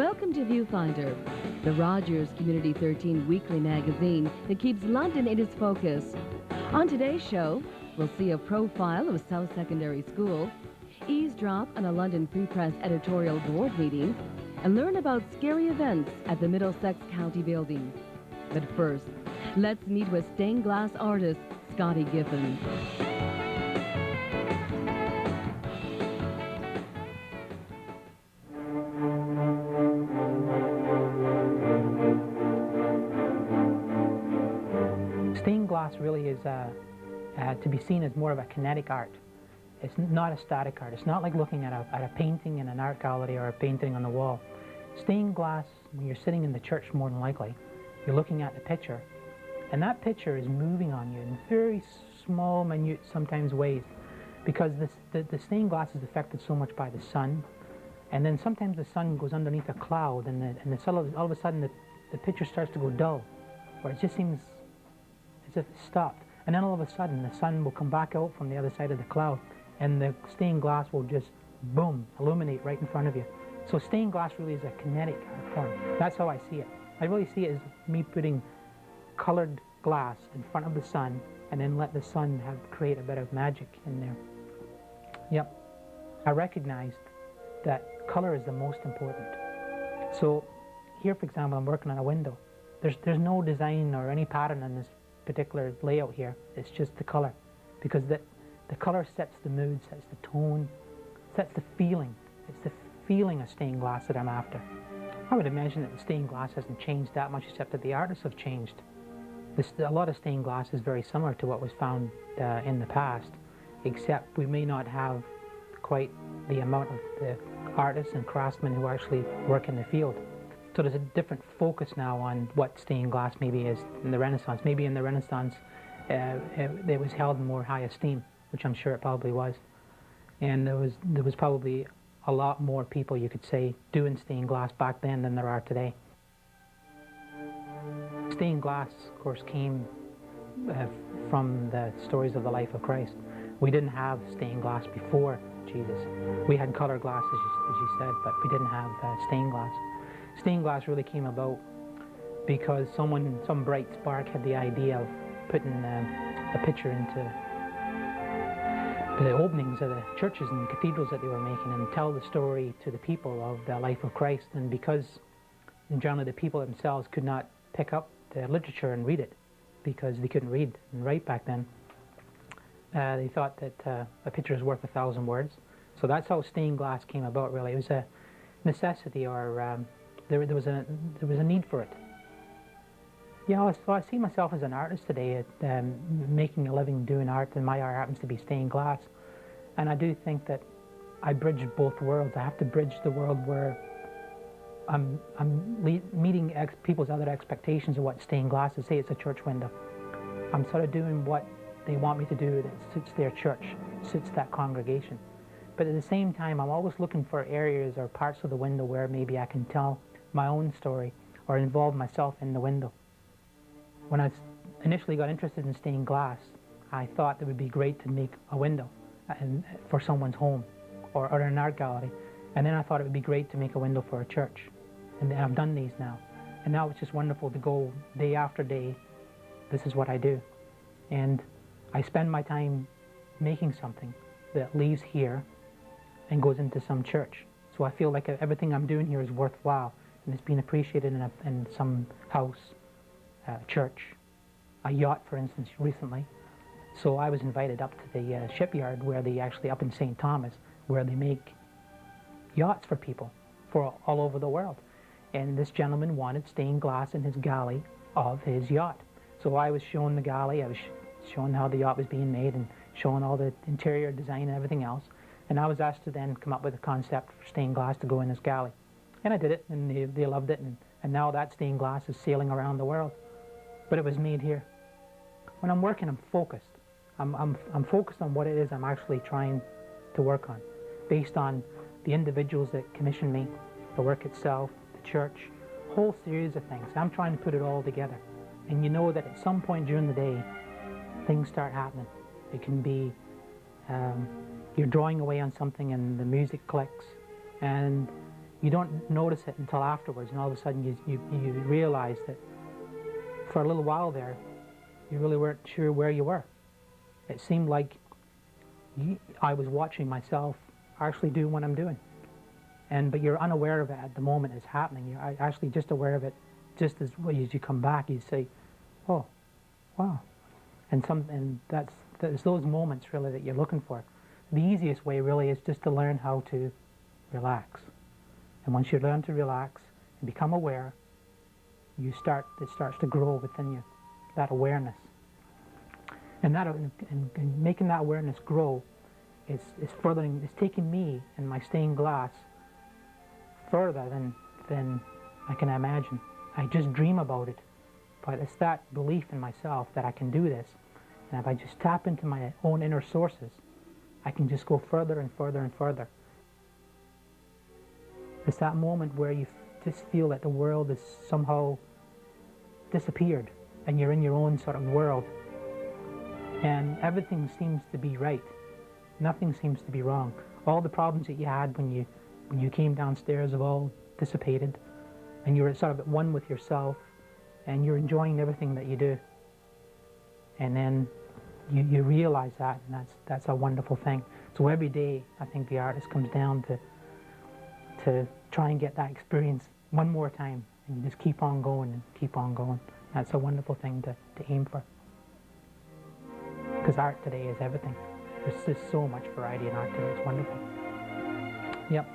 Welcome to Viewfinder, the Rogers Community 13 weekly magazine that keeps London in its focus. On today's show, we'll see a profile of South Secondary School, eavesdrop on a London Free Press editorial board meeting, and learn about scary events at the Middlesex County Building. But first, let's meet with stained glass artist Scotty Giffen. Stained glass really is to be seen as more of a kinetic art. It's not a static art. It's not like looking at a painting in an art gallery or a painting on the wall. Stained glass, when you're sitting in the church more than likely, you're looking at the picture, and that picture is moving on you in very small, minute, sometimes ways, because the stained glass is affected so much by the sun, and then sometimes the sun goes underneath a cloud, and all of a sudden the picture starts to go dull, or it just seems as if it stopped. And then all of a sudden the sun will come back out from the other side of the cloud, and the stained glass will just, boom, illuminate right in front of you. So stained glass really is a kinetic art form. That's how I see it. I really see it as me putting colored glass in front of the sun, and then let the sun create a bit of magic in there. Yep. I recognized that color is the most important. So here, for example, I'm working on a window. There's no design or any pattern in this particular layout here. It's just the color, because the color sets the mood, sets the tone, sets the feeling. It's the feeling of stained glass that I'm after. I would imagine that the stained glass hasn't changed that much, except that the artists have changed. A lot of stained glass is very similar to what was found in the past, except we may not have quite the amount of the artists and craftsmen who actually work in the field. So there's a different focus now on what stained glass maybe is in the Renaissance. Maybe in the Renaissance it was held in more high esteem, which I'm sure it probably was. And there was probably a lot more people, you could say, doing stained glass back then than there are today. Stained glass, of course, came from the stories of the life of Christ. We didn't have stained glass before Jesus. We had color glass, as you said, but we didn't have stained glass. Stained glass really came about because some bright spark had the idea of putting a picture into the openings of the churches and cathedrals that they were making, and tell the story to the people of the life of Christ. And because generally the people themselves could not pick up the literature and read it, because they couldn't read and write back then, they thought that a picture is worth 1,000 words. So that's how stained glass came about, really. It was a necessity, or there was a need for it. Yeah, so I see myself as an artist today, making a living doing art, and my art happens to be stained glass. And I do think that I bridge both worlds. I have to bridge the world where I'm meeting people's other expectations of what stained glass is. Say it's a church window. I'm sort of doing what they want me to do that suits their church, suits that congregation. But at the same time, I'm always looking for areas or parts of the window where maybe I can tell my own story or involve myself in the window. When I initially got interested in stained glass, I thought it would be great to make a window for someone's home or in an art gallery. And then I thought it would be great to make a window for a church. And I've done these now. And now it's just wonderful to go day after day, this is what I do. And I spend my time making something that leaves here and goes into some church. So I feel like everything I'm doing here is worthwhile, and it's been appreciated in some house, church, a yacht, for instance, recently. So I was invited up to the shipyard where they actually, up in St. Thomas, where they make yachts for people for all over the world. And this gentleman wanted stained glass in his galley of his yacht. So I was showing the galley, I was showing how the yacht was being made and showing all the interior design and everything else. And I was asked to then come up with a concept for stained glass to go in this galley. And I did it, and they loved it, and now that stained glass is sailing around the world. But it was made here. When I'm working, I'm focused. I'm focused on what it is I'm actually trying to work on, based on the individuals that commission me, the work itself, the church, a whole series of things. I'm trying to put it all together. And you know that at some point during the day, things start happening. It can be you're drawing away on something and the music clicks, and you don't notice it until afterwards, and all of a sudden you realize that for a little while there, you really weren't sure where you were. It seemed like I was watching myself actually do what I'm doing. But you're unaware of it at the moment it's happening. You're actually just aware of it just as you come back. You say, oh, wow. And that's those moments really that you're looking for. The easiest way really is just to learn how to relax. And once you learn to relax and become aware, it starts to grow within you, that awareness. And making that awareness grow is taking me and my stained glass further than I can imagine. I just dream about it, but it's that belief in myself that I can do this. And if I just tap into my own inner sources, I can just go further and further and further. It's that moment where you just feel that the world has somehow disappeared and you're in your own sort of world. And everything seems to be right. Nothing seems to be wrong. All the problems that you had when you came downstairs have all dissipated, and you're sort of at one with yourself, and you're enjoying everything that you do. And then you realize that, and that's a wonderful thing. So every day, I think the artist comes down to try and get that experience one more time, and you just keep on going and keep on going. That's a wonderful thing to aim for. Because art today is everything. There's just so much variety in art today. It's wonderful. Yep.